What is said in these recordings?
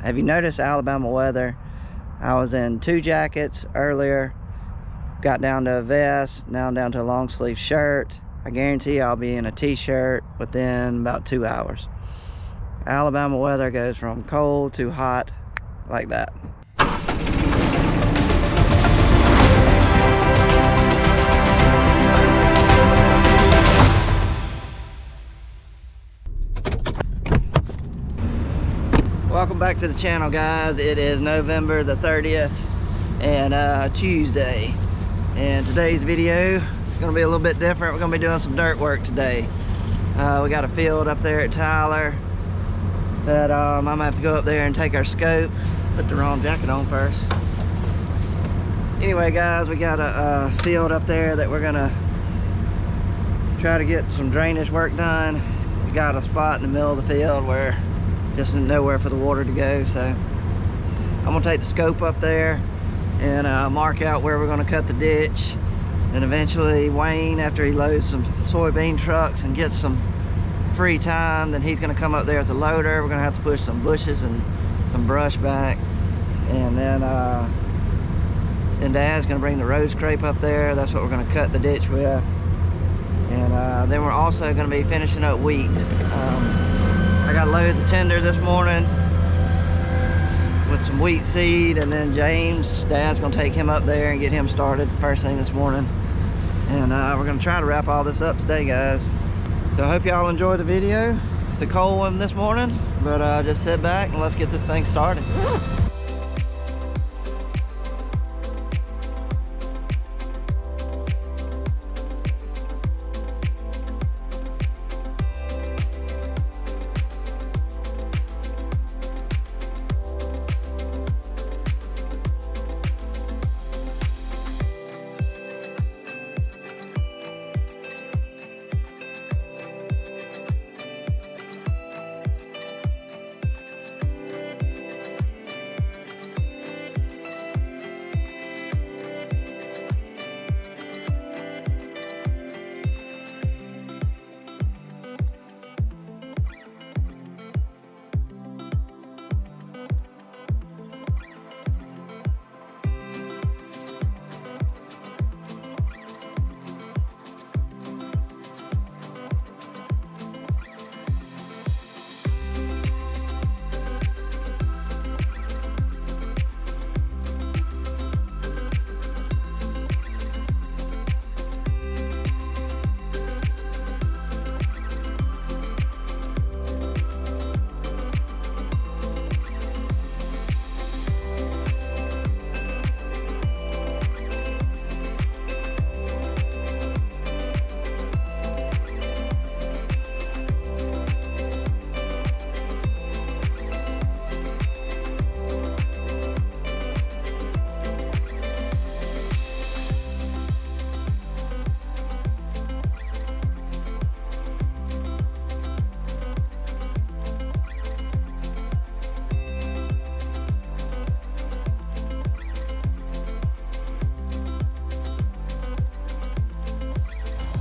Have you noticed Alabama weather? I was in 2 jackets earlier, got down to a vest, now I'm down to a long sleeve shirt. I guarantee I'll be in a t-shirt within about 2 hours. Alabama weather goes from cold to hot like that. Welcome back to the channel, guys. It is November the 30th and Tuesday, and today's video is gonna be a little bit different. We're gonna be doing some dirt work today. We got a field up there at Tyler that I'm gonna have to go up there and take our scope. Put the wrong jacket on first. Anyway, guys, we got a field up there that we're gonna try to get some drainage work done. We got a spot in the middle of the field where just nowhere for the water to go, so I'm gonna take the scope up there and mark out where we're gonna cut the ditch. Then eventually Wayne, after he loads some soybean trucks and gets some free time, then he's gonna come up there with the loader. We're gonna have to push some bushes and some brush back, and then Dad's gonna bring the road scrape up there. That's what we're gonna cut the ditch with, and then we're also gonna be finishing up wheat. I got loaded the tender this morning with some wheat seed, and then James, Dad's gonna take him up there and get him started the first thing this morning. And we're gonna try to wrap all this up today, guys. So I hope y'all enjoy the video. It's a cold one this morning, but just sit back and let's get this thing started.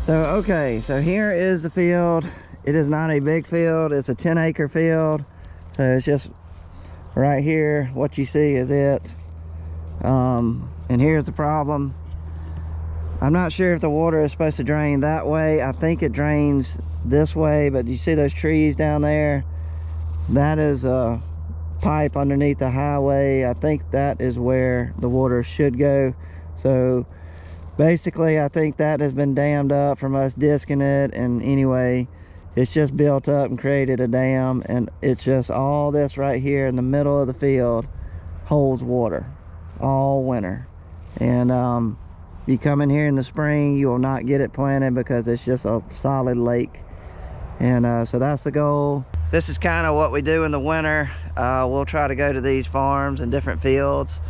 So okay, so here is the field. It is not a big field, it's a 10-acre field. So it's just right here, what you see is it. And here's the problem. I'm not sure if the water is supposed to drain that way. I think it drains this way, but you see those trees down there? That is a pipe underneath the highway. I think that is where the water should go. So basically, I think that has been dammed up from us disking it, and anyway, it's just built up and created a dam, and it's just all this right here in the middle of the field holds water all winter. And you come in here in the spring, you will not get it planted because it's just a solid lake. And so that's the goal. This is kind of what we do in the winter. We'll try to go to these farms and different fields,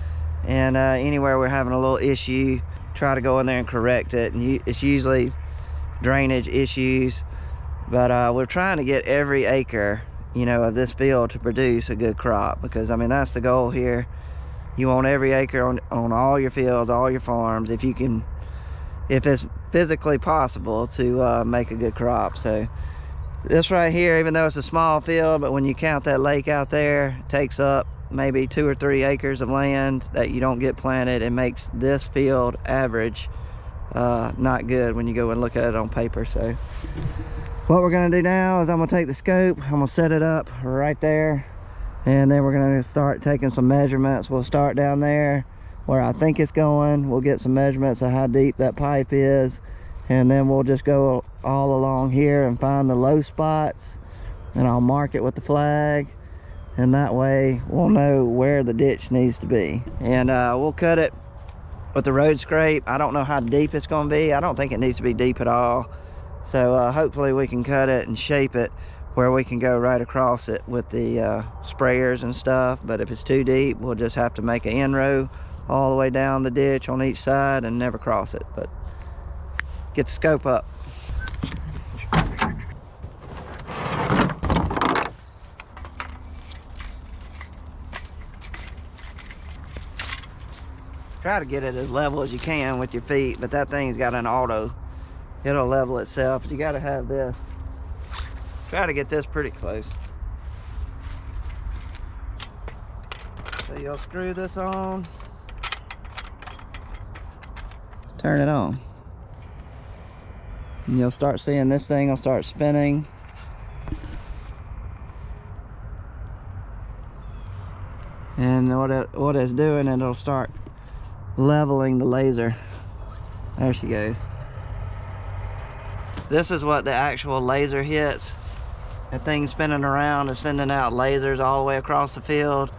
and anywhere we're having a little issue, try to go in there and correct it. And it's usually drainage issues, but we're trying to get every acre, you know, of this field to produce a good crop, because I mean that's the goal here. You want every acre on all your fields, all your farms, if you can, if it's physically possible, to make a good crop. So this right here, even though it's a small field, but when you count that lake out there, it takes up maybe 2 or 3 acres of land that you don't get planted, it makes this field average not good when you go and look at it on paper. So what we're gonna do now is I'm gonna take the scope, I'm gonna set it up right there, and then we're gonna start taking some measurements. We'll start down there where I think it's going. We'll get some measurements of how deep that pipe is, and then we'll just go all along here and find the low spots, and I'll mark it with the flag, and that way we'll know where the ditch needs to be. And we'll cut it with the road scrape. I don't know how deep it's going to be. I don't think it needs to be deep at all. So hopefully we can cut it and shape it where we can go right across it with the sprayers and stuff. But if it's too deep, we'll just have to make an inrow all the way down the ditch on each side and never cross it. But get the scope up. Try to get it as level as you can with your feet, but that thing's got an auto. It'll level itself. You gotta have this. Try to get this pretty close. So you'll screw this on. Turn it on. And you'll start seeing this thing will start spinning. And what it's doing, it'll start leveling the laser. There she goes. This is what the actual laser hits. That thing spinning around is sending out lasers all the way across the field,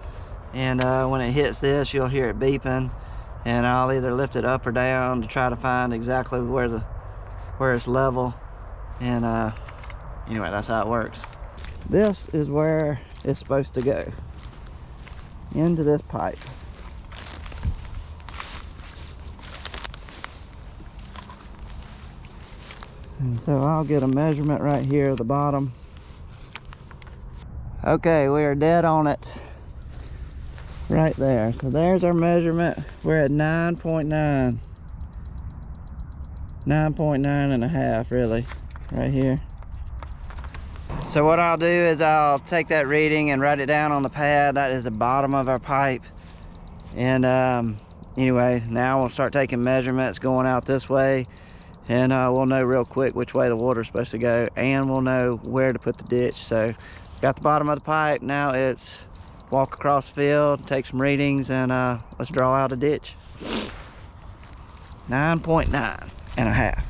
and when it hits this, you'll hear it beeping, and I'll either lift it up or down to try to find exactly where it's level. And anyway, that's how it works. This is where it's supposed to go, into this pipe. And so I'll get a measurement right here at the bottom. Okay, we are dead on it right there. So there's our measurement. We're at 9.9. 9.9 and a half, really, right here. So what I'll do is I'll take that reading and write it down on the pad. That is the bottom of our pipe. And anyway, now we'll start taking measurements going out this way. And we'll know real quick which way the water's supposed to go, and we'll know where to put the ditch. So got the bottom of the pipe. Now it's walk across the field, take some readings, and let's draw out a ditch. 9.9 and a half.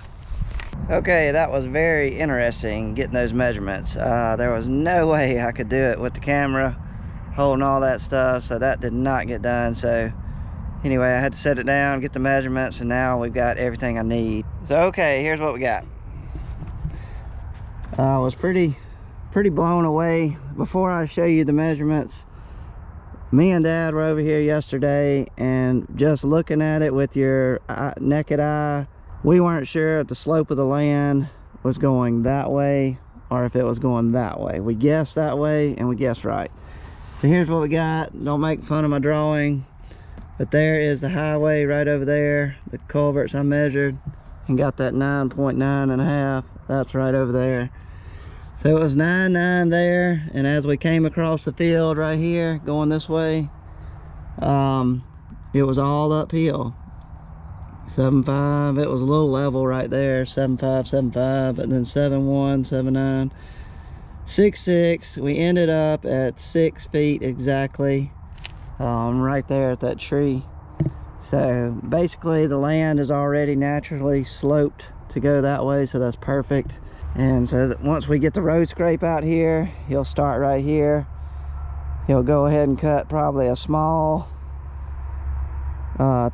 Okay, that was very interesting getting those measurements. There was no way I could do it with the camera holding all that stuff, so that did not get done. So anyway, I had to set it down, get the measurements, and now we've got everything I need. So okay, here's what we got. I was pretty blown away. Before I show you the measurements, me and Dad were over here yesterday, and just looking at it with your naked eye, we weren't sure if the slope of the land was going that way or if it was going that way. We guessed that way, and we guessed right. So here's what we got. Don't make fun of my drawing, but there is the highway right over there, the culverts I measured, and got that 9.9 and a half. That's right over there. So it was 9.9 there, and as we came across the field right here going this way, it was all uphill. 7.5, it was a little level right there, 7.5, 7.5, and then 7.1, 7.9, 6.6. We ended up at 6 feet exactly, right there at that tree. So basically the land is already naturally sloped to go that way, so that's perfect. And so that once we get the road scrape out here, he'll start right here. He'll go ahead and cut probably a small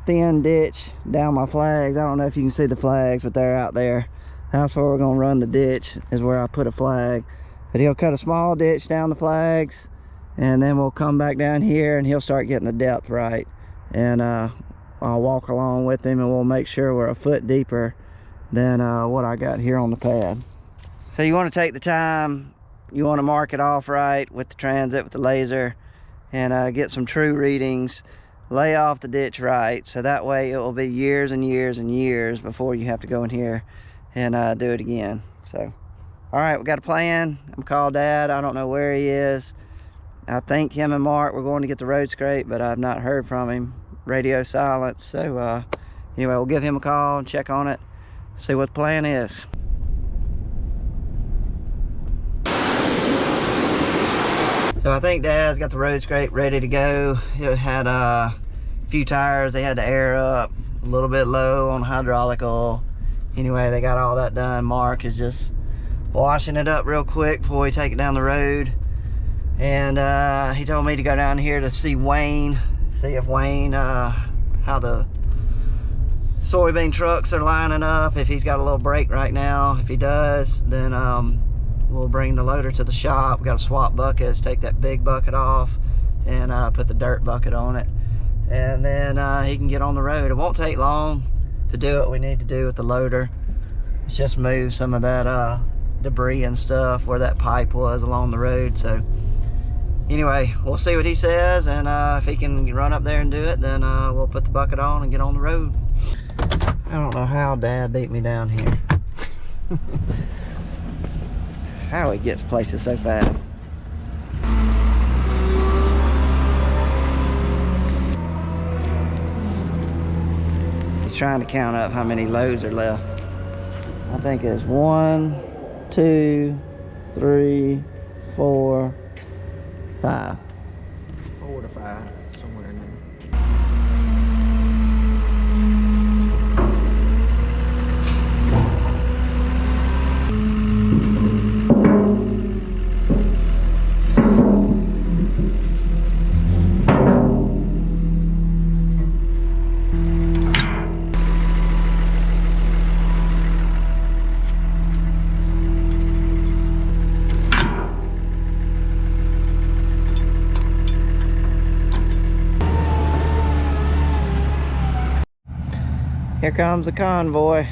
thin ditch down my flags. I don't know if you can see the flags, but they're out there. That's where we're gonna run the ditch, is where I put a flag. But he'll cut a small ditch down the flags, and then we'll come back down here and he'll start getting the depth right. And I'll walk along with him, and we'll make sure we're a foot deeper than what I got here on the pad. So you want to take the time, you want to mark it off right with the transit, with the laser, and get some true readings. Lay off the ditch right, so that way it will be years and years and years before you have to go in here and do it again. So all right, we got a plan. I'm called Dad. I don't know where he is. I think him and Mark were going to get the road scrape, but I've not heard from him. Radio silence. So anyway, we'll give him a call and check on it, see what the plan is. So I think Dad's got the road scrape ready to go. It had a few tires they had to air up, a little bit low on hydraulic oil. Anyway, they got all that done. Mark is just washing it up real quick before we take it down the road. And he told me to go down here to see Wayne, see if Wayne, how the soybean trucks are lining up, if he's got a little break right now. If he does, then we'll bring the loader to the shop. We got to swap buckets, take that big bucket off and put the dirt bucket on it. And then he can get on the road. It won't take long to do what we need to do with the loader. It's just move some of that debris and stuff where that pipe was along the road. So anyway, we'll see what he says, and if he can run up there and do it, then we'll put the bucket on and get on the road. I don't know how Dad beat me down here. How he gets places so fast. He's trying to count up how many loads are left. I think it's 1, 2, 3, 4, 5. 4 to 5, somewhere in there. Here comes the convoy.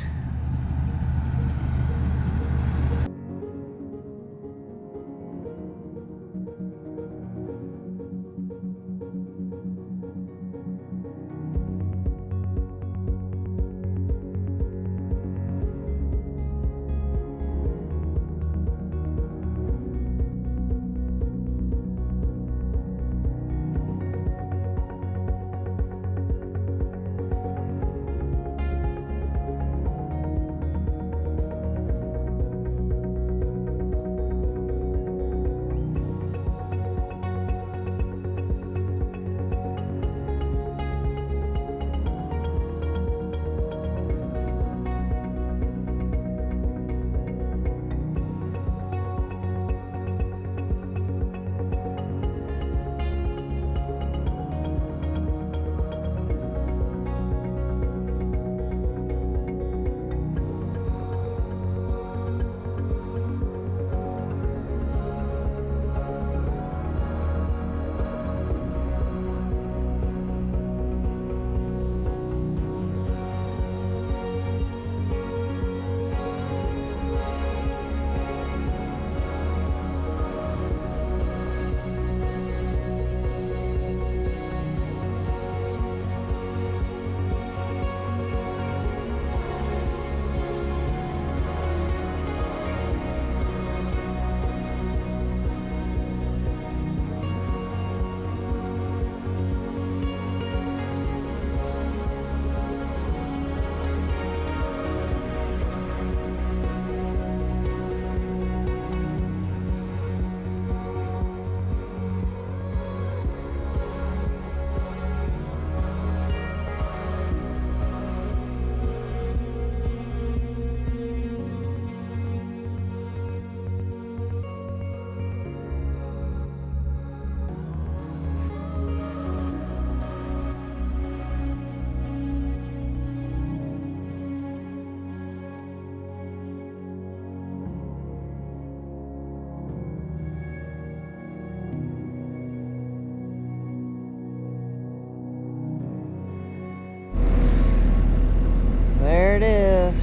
There it is.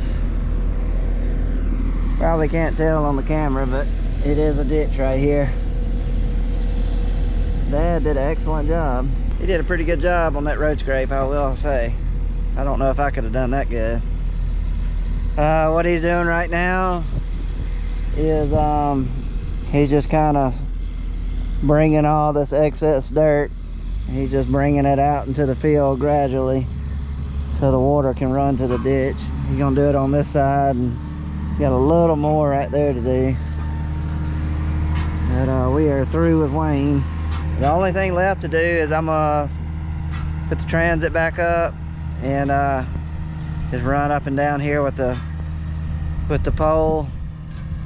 Probably can't tell on the camera, but it is a ditch right here. Dad did an excellent job. He did a pretty good job on that road scrape, I will say. I don't know if I could have done that good. What he's doing right now is he's just kind of bringing all this excess dirt. He's just bringing it out into the field gradually so the water can run to the ditch. He's gonna do it on this side, and got a little more right there to do. But we are through with Wayne. The only thing left to do is I'm gonna put the transit back up and just run up and down here with the pole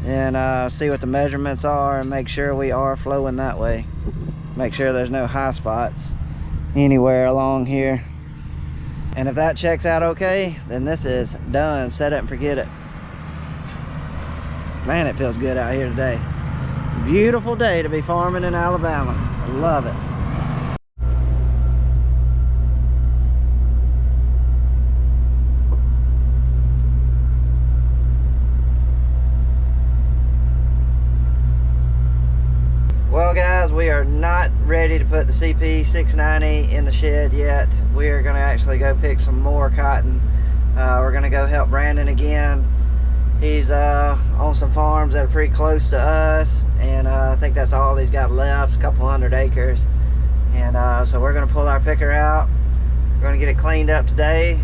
and see what the measurements are and make sure we are flowing that way. Make sure there's no high spots anywhere along here. And if that checks out okay, then this is done. Set it and forget it. Man, it feels good out here today. Beautiful day to be farming in Alabama. I love it. Well guys, we are not ready to put the CP690 in the shed yet. We are gonna actually go pick some more cotton. We're gonna go help Brandon again. He's on some farms that are pretty close to us, and I think that's all he's got left, a couple 100 acres. And so we're gonna pull our picker out. We're gonna get it cleaned up today.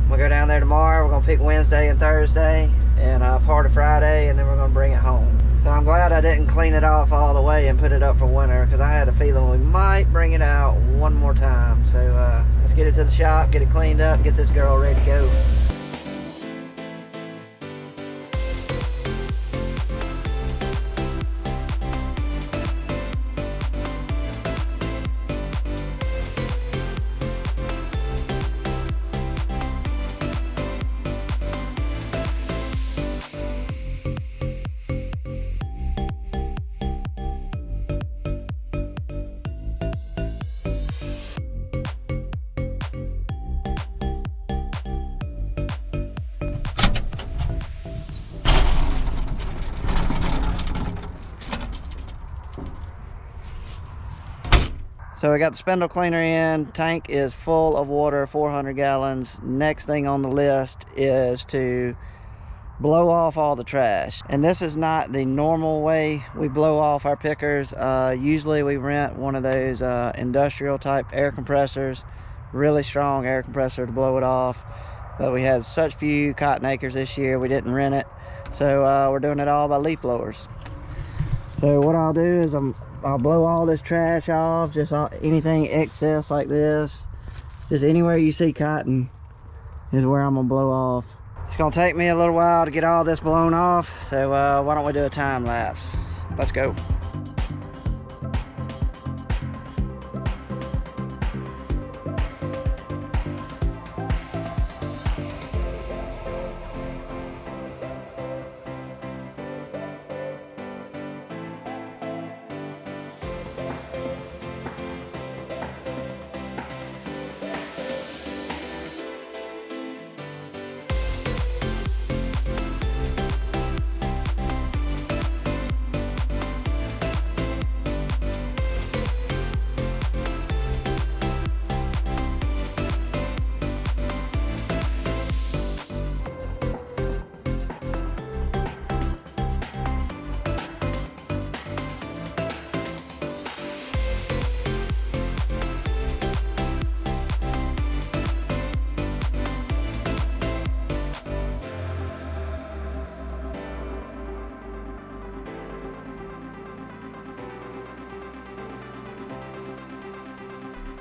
We'll go down there tomorrow. We're gonna pick Wednesday and Thursday and part of Friday, and then we're gonna bring it home. So I'm glad I didn't clean it off all the way and put it up for winter, because I had a feeling we might bring it out one more time. So let's get it to the shop, get it cleaned up, get this girl ready to go. So we got the spindle cleaner in. Tank is full of water, 400 gallons. Next thing on the list is to blow off all the trash. And this is not the normal way we blow off our pickers. Usually we rent one of those industrial type air compressors, really strong air compressor to blow it off. But we had such few cotton acres this year, we didn't rent it. So we're doing it all by leaf blowers. So what I'll do is I'll blow all this trash off, just anything excess like this. Just anywhere you see cotton is where I'm gonna blow off. It's gonna take me a little while to get all this blown off, so why don't we do a time lapse? Let's go.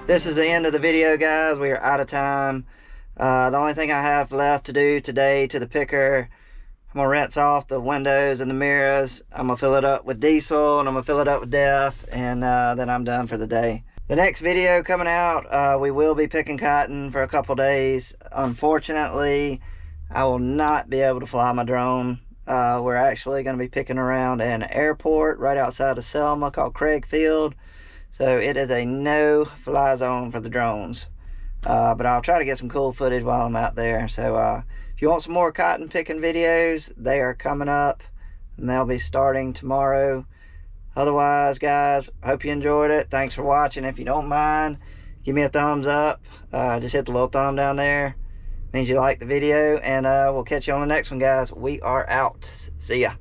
This is the end of the video, guys. We are out of time. The only thing I have left to do today to the picker, I'm gonna rinse off the windows and the mirrors. I'm gonna fill it up with diesel, and I'm gonna fill it up with DEF, and then I'm done for the day. The next video coming out, we will be picking cotton for a couple days. Unfortunately, I will not be able to fly my drone. We're actually gonna be picking around an airport right outside of Selma called Craig Field. So it is a no-fly zone for the drones. But I'll try to get some cool footage while I'm out there. So if you want some more cotton picking videos, they are coming up, and they'll be starting tomorrow. Otherwise, guys, hope you enjoyed it. Thanks for watching. If you don't mind, give me a thumbs up. Just hit the little thumb down there. Means you like the video, and we'll catch you on the next one, guys. We are out. See ya.